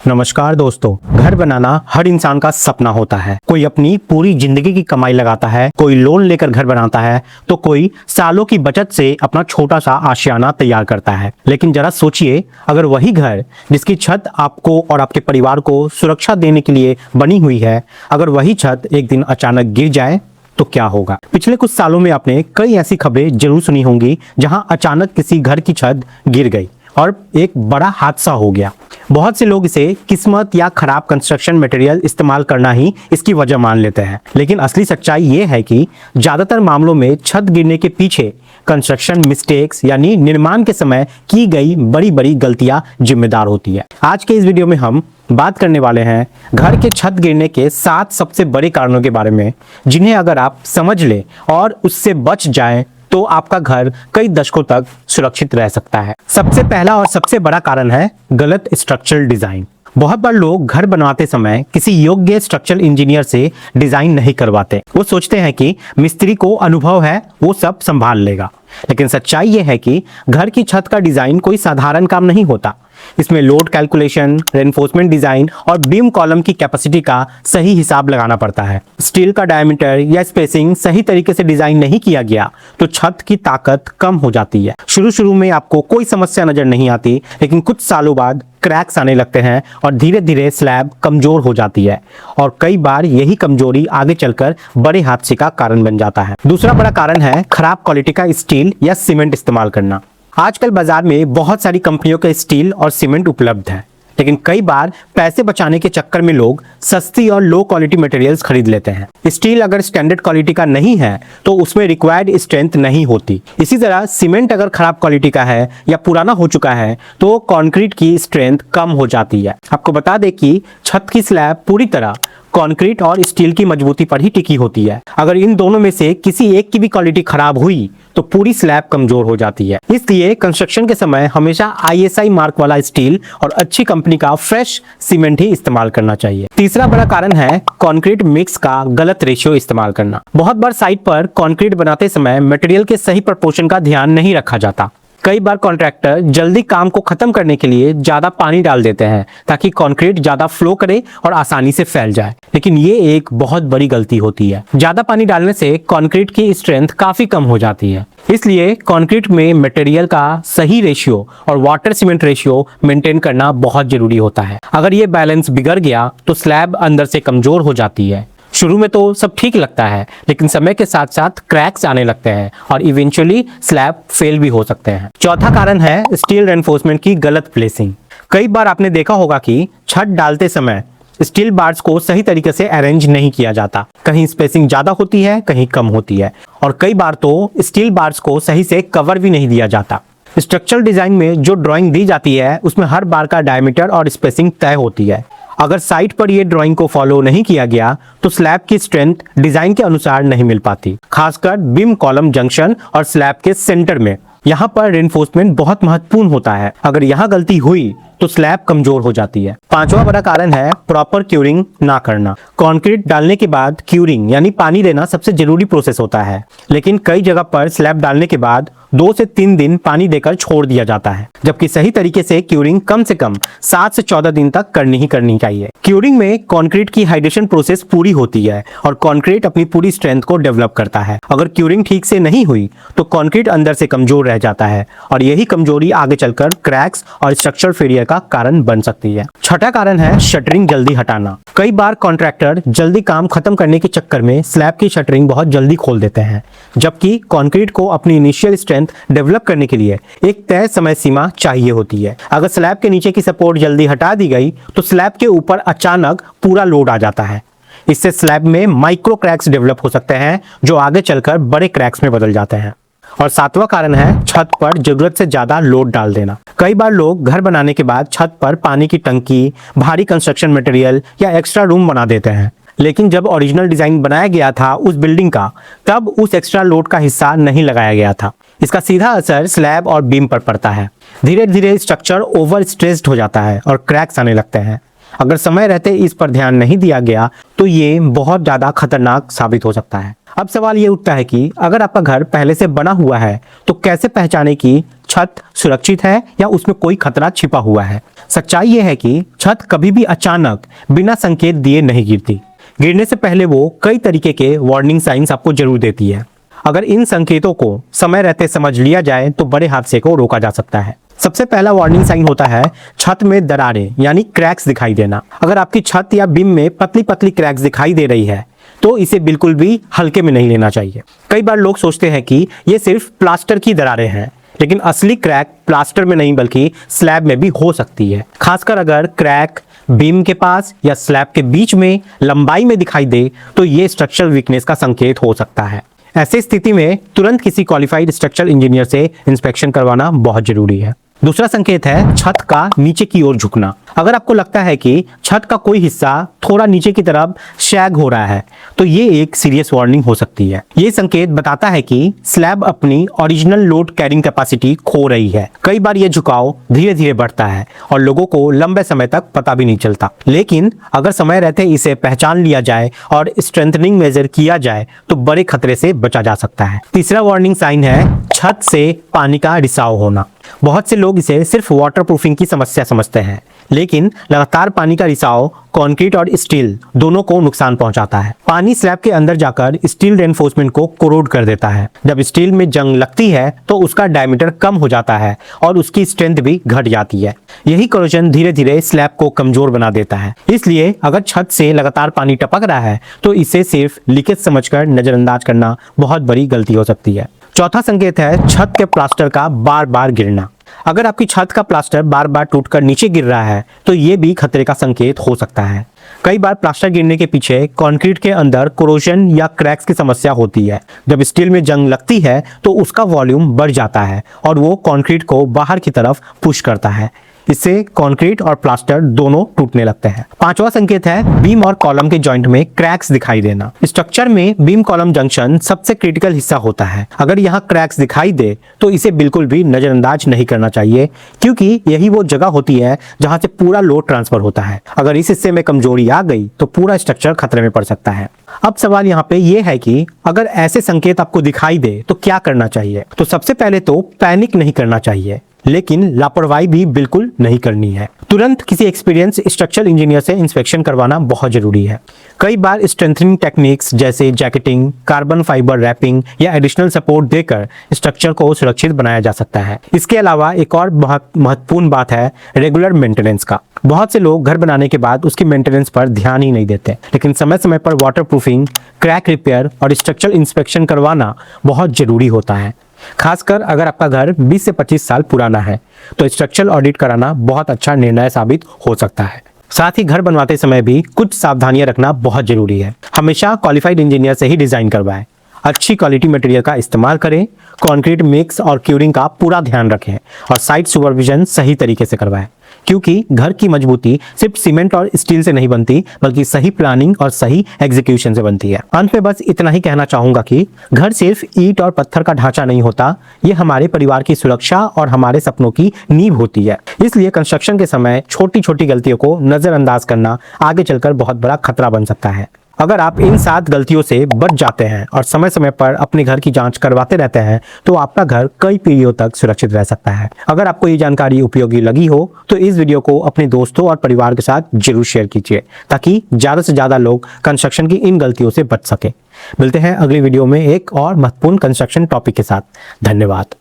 नमस्कार दोस्तों, घर बनाना हर इंसान का सपना होता है। कोई अपनी पूरी जिंदगी की कमाई लगाता है, कोई लोन लेकर घर बनाता है, तो कोई सालों की बचत से अपना छोटा सा आशियाना तैयार करता है। लेकिन जरा सोचिए, अगर वही घर जिसकी छत आपको और आपके परिवार को सुरक्षा देने के लिए बनी हुई है, अगर वही छत एक दिन अचानक गिर जाए तो क्या होगा। पिछले कुछ सालों में आपने कई ऐसी खबरें जरूर सुनी होंगी जहां अचानक किसी घर की छत गिर गई और एक बड़ा हादसा हो गया। बहुत से लोग इसे किस्मत या खराब कंस्ट्रक्शन मटेरियल इस्तेमाल करना ही इसकी वजह मान लेते हैं, लेकिन असली सच्चाई ये है कि ज्यादातर मामलों में छत गिरने के पीछे कंस्ट्रक्शन मिस्टेक्स यानी निर्माण के समय की गई बड़ी बड़ी गलतियां जिम्मेदार होती है। आज के इस वीडियो में हम बात करने वाले हैं घर के छत गिरने के 7 सबसे बड़े कारणों के बारे में, जिन्हें अगर आप समझ ले और उससे बच जाएं तो आपका घर कई दशकों तक सुरक्षित रह सकता है। सबसे पहला और सबसे बड़ा कारण है गलत स्ट्रक्चरल डिजाइन। बहुत बार लोग घर बनवाते समय किसी योग्य स्ट्रक्चरल इंजीनियर से डिजाइन नहीं करवाते। वो सोचते हैं कि मिस्त्री को अनुभव है, वो सब संभाल लेगा। लेकिन सच्चाई ये है कि घर की छत का डिजाइन कोई साधारण काम नहीं होता। इसमें लोड कैलकुलेशन, रेनफोर्समेंट डिजाइन और बीम कॉलम की कैपेसिटी का सही हिसाब लगाना पड़ता है। स्टील का डायमीटर या स्पेसिंग सही तरीके से डिजाइन नहीं किया गया तो छत की ताकत कम हो जाती है। शुरू में आपको कोई समस्या नजर नहीं आती, लेकिन कुछ सालों बाद क्रैक्स आने लगते हैं और धीरे धीरे स्लैब कमजोर हो जाती है और कई बार यही कमजोरी आगे चलकर बड़े हादसे का कारण बन जाता है। दूसरा बड़ा कारण है खराब क्वालिटी का स्टील या सीमेंट इस्तेमाल करना। आजकल बाजार में बहुत सारी कंपनियों के स्टील और सीमेंट उपलब्ध है, लेकिन कई बार पैसे बचाने के चक्कर में लोग सस्ती और लो क्वालिटी मटेरियल्स खरीद लेते हैं। स्टील अगर स्टैंडर्ड क्वालिटी का नहीं है तो उसमें रिक्वायर्ड स्ट्रेंथ नहीं होती। इसी तरह सीमेंट अगर खराब क्वालिटी का है या पुराना हो चुका है तो कंक्रीट की स्ट्रेंथ कम हो जाती है। आपको बता दें कि छत की स्लैब पूरी तरह कंक्रीट और स्टील की मजबूती पर ही टिकी होती है। अगर इन दोनों में से किसी एक की भी क्वालिटी खराब हुई तो पूरी स्लैब कमजोर हो जाती है। इसलिए कंस्ट्रक्शन के समय हमेशा ISI मार्क वाला स्टील और अच्छी कंपनी का फ्रेश सीमेंट ही इस्तेमाल करना चाहिए। तीसरा बड़ा कारण है कंक्रीट मिक्स का गलत रेशियो इस्तेमाल करना। बहुत बार साइट पर कंक्रीट बनाते समय मटेरियल के सही प्रोपोर्शन का ध्यान नहीं रखा जाता। कई बार कॉन्ट्रैक्टर जल्दी काम को खत्म करने के लिए ज्यादा पानी डाल देते हैं ताकि कंक्रीट ज्यादा फ्लो करे और आसानी से फैल जाए, लेकिन ये एक बहुत बड़ी गलती होती है। ज्यादा पानी डालने से कंक्रीट की स्ट्रेंथ काफी कम हो जाती है। इसलिए कंक्रीट में मटेरियल का सही रेशियो और वाटर सीमेंट रेशियो मेंटेन करना बहुत जरूरी होता है। अगर ये बैलेंस बिगड़ गया तो स्लैब अंदर से कमजोर हो जाती है। शुरू में तो सब ठीक लगता है, लेकिन समय के साथ साथ क्रैक्स आने लगते हैं और इवेंचुअली स्लैब फेल भी हो सकते हैं। चौथा कारण है स्टील रेनफोर्समेंट की गलत प्लेसिंग। कई बार आपने देखा होगा कि छत डालते समय स्टील बार्स को सही तरीके से अरेंज नहीं किया जाता। कहीं स्पेसिंग ज्यादा होती है, कहीं कम होती है, और कई बार तो स्टील बार्स को सही से कवर भी नहीं दिया जाता। स्ट्रक्चरल डिजाइन में जो ड्राइंग दी जाती है उसमें हर बार का डायमीटर और स्पेसिंग तय होती है। अगर साइट पर ये ड्राइंग को फॉलो नहीं किया गया तो स्लैब की स्ट्रेंथ डिजाइन के अनुसार नहीं मिल पाती, खासकर बीम कॉलम जंक्शन और स्लैब के सेंटर में। यहाँ पर रेनफोर्समेंट बहुत महत्वपूर्ण होता है। अगर यहाँ गलती हुई तो स्लैब कमजोर हो जाती है। पांचवा बड़ा कारण है प्रॉपर क्यूरिंग ना करना। कंक्रीट डालने के बाद क्यूरिंग यानी पानी देना सबसे जरूरी प्रोसेस होता है, लेकिन कई जगह पर स्लैब डालने के बाद 2 से 3 दिन पानी देकर छोड़ दिया जाता है, जबकि सही तरीके से क्यूरिंग कम से कम 7 से 14 दिन तक करनी ही करनी चाहिए। क्यूरिंग में कंक्रीट की हाइड्रेशन प्रोसेस पूरी होती है और कंक्रीट अपनी पूरी स्ट्रेंथ को डेवलप करता है। अगर क्यूरिंग ठीक से नहीं हुई तो कंक्रीट अंदर से कमजोर रह जाता है और यही कमजोरी आगे चलकर क्रैक्स और स्ट्रक्चरल फेलियर का कारण बन सकती है। छठा कारण है शटरिंग जल्दी हटाना। कई बार कॉन्ट्रैक्टर जल्दी काम खत्म करने के चक्कर में स्लैब की शटरिंग बहुत जल्दी खोल देते हैं, जबकि कंक्रीट को अपनी इनिशियल स्ट्रेंथ डेवलप करने के लिए एक तय समय सीमा चाहिए होती है। अगर स्लैब के नीचे की सपोर्ट जल्दी हटा दी गई तो स्लैब के ऊपर अचानक पूरा लोड आ जाता है। इससे स्लैब में माइक्रो क्रैक्स डेवलप हो सकते हैं जो आगे चलकर बड़े क्रैक्स में बदल जाते हैं। और सातवां कारण है छत पर जरूरत से ज्यादा लोड डाल देना। कई बार लोग घर बनाने के बाद छत पर पानी की टंकी, भारी कंस्ट्रक्शन मटेरियल या एक्स्ट्रा रूम बना देते हैं, लेकिन जब ओरिजिनल डिजाइन बनाया गया था उस बिल्डिंग का, तब उस एक्स्ट्रा लोड का हिस्सा नहीं लगाया गया था। इसका सीधा असर स्लैब और बीम पर पड़ता है। धीरे धीरे स्ट्रक्चर ओवर स्ट्रेस्ड हो जाता है और क्रैक्स आने लगते हैं। अगर समय रहते इस पर ध्यान नहीं दिया गया तो ये बहुत ज्यादा खतरनाक साबित हो सकता है। अब सवाल ये उठता है कि अगर आपका घर पहले से बना हुआ है तो कैसे पहचाने कि छत सुरक्षित है या उसमें कोई खतरा छिपा हुआ है। सच्चाई यह है कि छत कभी भी अचानक बिना संकेत दिए नहीं गिरती। गिरने से पहले वो कई तरीके के वार्निंग साइंस आपको जरूर देती है। अगर इन संकेतों को समय रहते समझ लिया जाए तो बड़े हादसे को रोका जा सकता है। सबसे पहला वार्निंग साइन होता है छत में दरारें यानी क्रैक्स दिखाई देना। अगर आपकी छत या बीम में पतली पतली क्रैक्स दिखाई दे रही है तो इसे बिल्कुल भी हल्के में नहीं लेना चाहिए। कई बार लोग सोचते हैं कि ये सिर्फ प्लास्टर की दरारें हैं, लेकिन असली क्रैक प्लास्टर में नहीं बल्कि स्लैब में भी हो सकती है। खासकर अगर क्रैक बीम के पास या स्लैब के बीच में लंबाई में दिखाई दे तो ये स्ट्रक्चरल वीकनेस का संकेत हो सकता है। ऐसी स्थिति में तुरंत किसी क्वालिफाइड स्ट्रक्चरल इंजीनियर से इंस्पेक्शन करवाना बहुत जरूरी है। दूसरा संकेत है छत का नीचे की ओर झुकना। अगर आपको लगता है कि छत का कोई हिस्सा थोड़ा नीचे की तरफ शैग हो रहा है तो ये एक सीरियस वार्निंग हो सकती है। ये संकेत बताता है कि स्लैब अपनी ओरिजिनल लोड कैरिंग कैपेसिटी खो रही है। कई बार ये झुकाव धीरे धीरे बढ़ता है और लोगों को लंबे समय तक पता भी नहीं चलता, लेकिन अगर समय रहते इसे पहचान लिया जाए और स्ट्रेंथनिंग मेजर किया जाए तो बड़े खतरे से बचा जा सकता है। तीसरा वार्निंग साइन है छत से पानी का रिसाव होना। बहुत से लोग इसे सिर्फ वाटरप्रूफिंग की समस्या समझते हैं, लेकिन लगातार पानी का रिसाव कंक्रीट और स्टील दोनों को नुकसान पहुंचाता है। पानी स्लैब के अंदर जाकर स्टील रेनफोर्समेंट को कोरोड कर देता है। जब स्टील में जंग लगती है तो उसका डायमीटर कम हो जाता है और उसकी स्ट्रेंथ भी घट जाती है। यही कोरोजन धीरे धीरे स्लैब को कमजोर बना देता है। इसलिए अगर छत से लगातार पानी टपक रहा है तो इसे सिर्फ लीकेज समझकर नजरअंदाज करना बहुत बड़ी गलती हो सकती है। चौथा संकेत है छत के प्लास्टर का बार बार गिरना। अगर आपकी छत का प्लास्टर बार बार टूटकर नीचे गिर रहा है तो ये भी खतरे का संकेत हो सकता है। कई बार प्लास्टर गिरने के पीछे कंक्रीट के अंदर कोरोजन या क्रैक्स की समस्या होती है। जब स्टील में जंग लगती है तो उसका वॉल्यूम बढ़ जाता है और वो कंक्रीट को बाहर की तरफ पुश करता है। इससे कंक्रीट और प्लास्टर दोनों टूटने लगते हैं। पांचवा संकेत है बीम और कॉलम के जॉइंट में क्रैक्स दिखाई देना। स्ट्रक्चर में बीम कॉलम जंक्शन सबसे क्रिटिकल हिस्सा होता है। अगर यहाँ क्रैक्स दिखाई दे तो इसे बिल्कुल भी नजरअंदाज नहीं करना चाहिए, क्योंकि यही वो जगह होती है जहां से पूरा लोड ट्रांसफर होता है। अगर इस हिस्से में कमजोरी आ गई तो पूरा स्ट्रक्चर खतरे में पड़ सकता है। अब सवाल यहाँ पे ये है कि अगर ऐसे संकेत आपको दिखाई दे तो क्या करना चाहिए। तो सबसे पहले तो पैनिक नहीं करना चाहिए, लेकिन लापरवाही भी बिल्कुल नहीं करनी है। तुरंत किसी एक्सपीरियंस स्ट्रक्चरल इंजीनियर से इंस्पेक्शन करवाना बहुत जरूरी है। कई बार स्ट्रेंथनिंग टेक्निक्स जैसे जैकेटिंग, कार्बन फाइबर रैपिंग या एडिशनल सपोर्ट देकर स्ट्रक्चर को सुरक्षित बनाया जा सकता है। इसके अलावा एक और बहुत महत्वपूर्ण बात है रेगुलर मेंटेनेंस का। बहुत से लोग घर बनाने के बाद उसकी मेंटेनेंस पर ध्यान ही नहीं देते, लेकिन समय समय पर वाटरप्रूफिंग, क्रैक रिपेयर और स्ट्रक्चरल इंस्पेक्शन करवाना बहुत जरूरी होता है। खासकर अगर आपका घर 20 से 25 साल पुराना है तो स्ट्रक्चरल ऑडिट कराना बहुत अच्छा निर्णय साबित हो सकता है। साथ ही घर बनवाते समय भी कुछ सावधानियां रखना बहुत जरूरी है। हमेशा क्वालिफाइड इंजीनियर से ही डिजाइन करवाएं, अच्छी क्वालिटी मटेरियल का इस्तेमाल करें, कंक्रीट मिक्स और क्यूरिंग का पूरा ध्यान रखें और साइट सुपरविजन सही तरीके से करवाएं, क्योंकि घर की मजबूती सिर्फ सीमेंट और स्टील से नहीं बनती बल्कि सही प्लानिंग और सही एग्जीक्यूशन से बनती है। अंत में बस इतना ही कहना चाहूंगा कि घर सिर्फ ईंट और पत्थर का ढांचा नहीं होता, ये हमारे परिवार की सुरक्षा और हमारे सपनों की नींव होती है। इसलिए कंस्ट्रक्शन के समय छोटी छोटी गलतियों को नजरअंदाज करना आगे चलकर बहुत बड़ा खतरा बन सकता है। अगर आप इन 7 गलतियों से बच जाते हैं और समय समय पर अपने घर की जांच करवाते रहते हैं तो आपका घर कई पीढ़ियों तक सुरक्षित रह सकता है। अगर आपको ये जानकारी उपयोगी लगी हो तो इस वीडियो को अपने दोस्तों और परिवार के साथ जरूर शेयर कीजिए, ताकि ज़्यादा से ज़्यादा लोग कंस्ट्रक्शन की इन गलतियों से बच सके। मिलते हैं अगली वीडियो में एक और महत्वपूर्ण कंस्ट्रक्शन टॉपिक के साथ। धन्यवाद।